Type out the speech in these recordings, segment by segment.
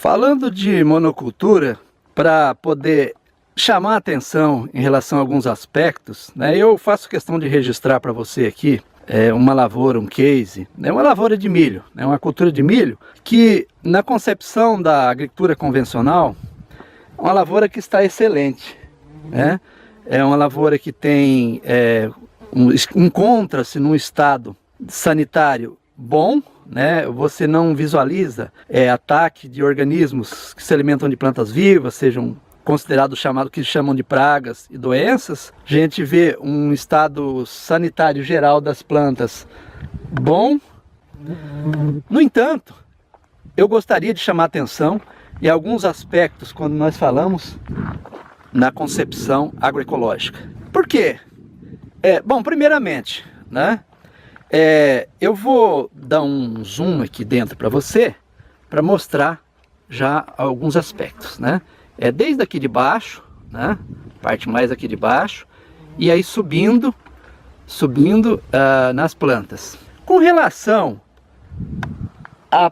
Falando de monocultura, para poder chamar a atenção em relação a alguns aspectos, né, eu faço questão de registrar para você aqui uma lavoura, um case, uma lavoura de milho, uma cultura de milho, que na concepção da agricultura convencional, é uma lavoura que está excelente, né? É uma lavoura que tem, encontra-se num estado sanitário bom, né? Você não visualiza ataque de organismos que se alimentam de plantas vivas, sejam considerados que chamam de pragas e doenças. A gente vê um estado sanitário geral das plantas bom. No entanto, eu gostaria de chamar a atenção em alguns aspectos quando nós falamos na concepção agroecológica. Por quê? Bom, primeiramente, né? Eu vou dar um zoom aqui dentro para você, para mostrar já alguns aspectos, né? Desde aqui de baixo, né? Parte mais aqui de baixo, e aí subindo nas plantas. Com relação à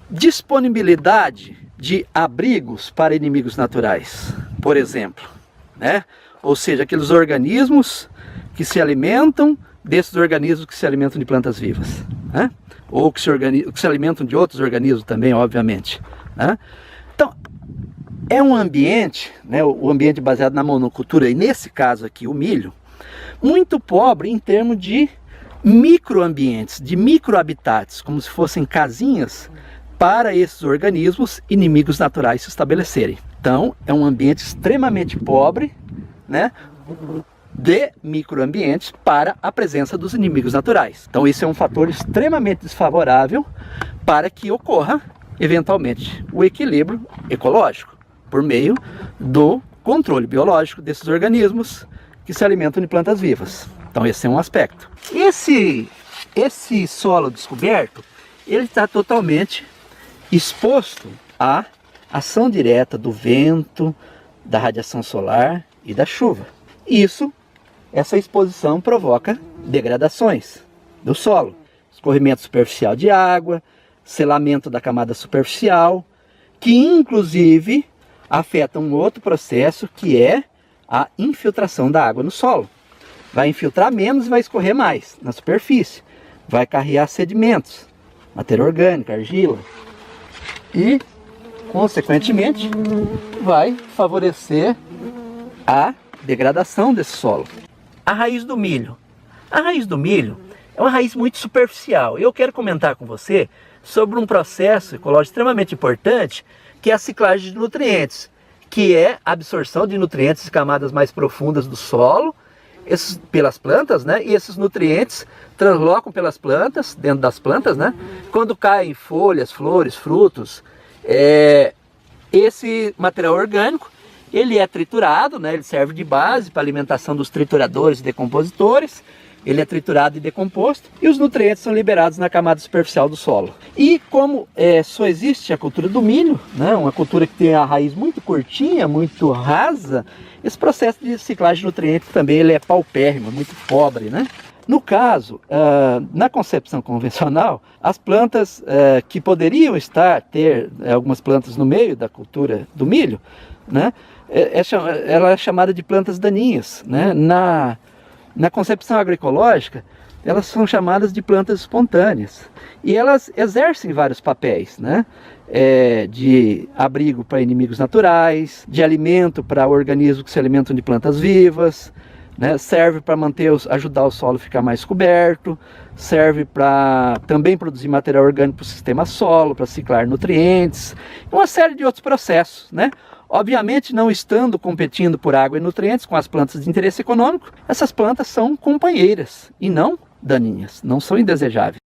disponibilidade de abrigos para inimigos naturais, por exemplo, né? Ou seja, aqueles organismos que se alimentam desses organismos que se alimentam de plantas vivas, né? Ou que se alimentam de outros organismos também, obviamente, né? Então, é um ambiente, né, o ambiente baseado na monocultura, e nesse caso aqui o milho, muito pobre em termos de microambientes, de microhabitats, como se fossem casinhas para esses organismos inimigos naturais se estabelecerem. Então, é um ambiente extremamente pobre, né, de microambientes para a presença dos inimigos naturais. Então, isso é um fator extremamente desfavorável para que ocorra, eventualmente, o equilíbrio ecológico, por meio do controle biológico desses organismos que se alimentam de plantas vivas. Então esse é um aspecto. Esse solo descoberto, ele está totalmente exposto à ação direta do vento, da radiação solar e da chuva. Essa exposição provoca degradações do solo, escorrimento superficial de água, selamento da camada superficial, que inclusive afeta um outro processo, que é a infiltração da água no solo. Vai infiltrar menos e vai escorrer mais na superfície. Vai carregar sedimentos, matéria orgânica, argila. E, consequentemente, vai favorecer a degradação desse solo. A raiz do milho. A raiz do milho é uma raiz muito superficial. Eu quero comentar com você sobre um processo ecológico extremamente importante, que é a ciclagem de nutrientes, que é a absorção de nutrientes de camadas mais profundas do solo, pelas plantas, né? E esses nutrientes translocam pelas plantas, dentro das plantas, né? Quando caem folhas, flores, frutos, esse material orgânico, ele é triturado, né? Ele serve de base para a alimentação dos trituradores e decompositores. Ele é triturado e decomposto, e os nutrientes são liberados na camada superficial do solo. E como só existe a cultura do milho, né, uma cultura que tem a raiz muito curtinha, muito rasa, esse processo de ciclagem de nutrientes também ele é paupérrimo, muito pobre, né? No caso, na concepção convencional, as plantas que poderiam ter algumas plantas no meio da cultura do milho, né, ela é chamada de plantas daninhas, né? Na concepção agroecológica, elas são chamadas de plantas espontâneas. E elas exercem vários papéis, né? De abrigo para inimigos naturais, de alimento para organismos que se alimentam de plantas vivas, né? Serve para ajudar o solo a ficar mais coberto, serve para também produzir material orgânico para o sistema solo, para ciclar nutrientes, uma série de outros processos, né? Obviamente, não estando competindo por água e nutrientes com as plantas de interesse econômico, essas plantas são companheiras e não daninhas, não são indesejáveis.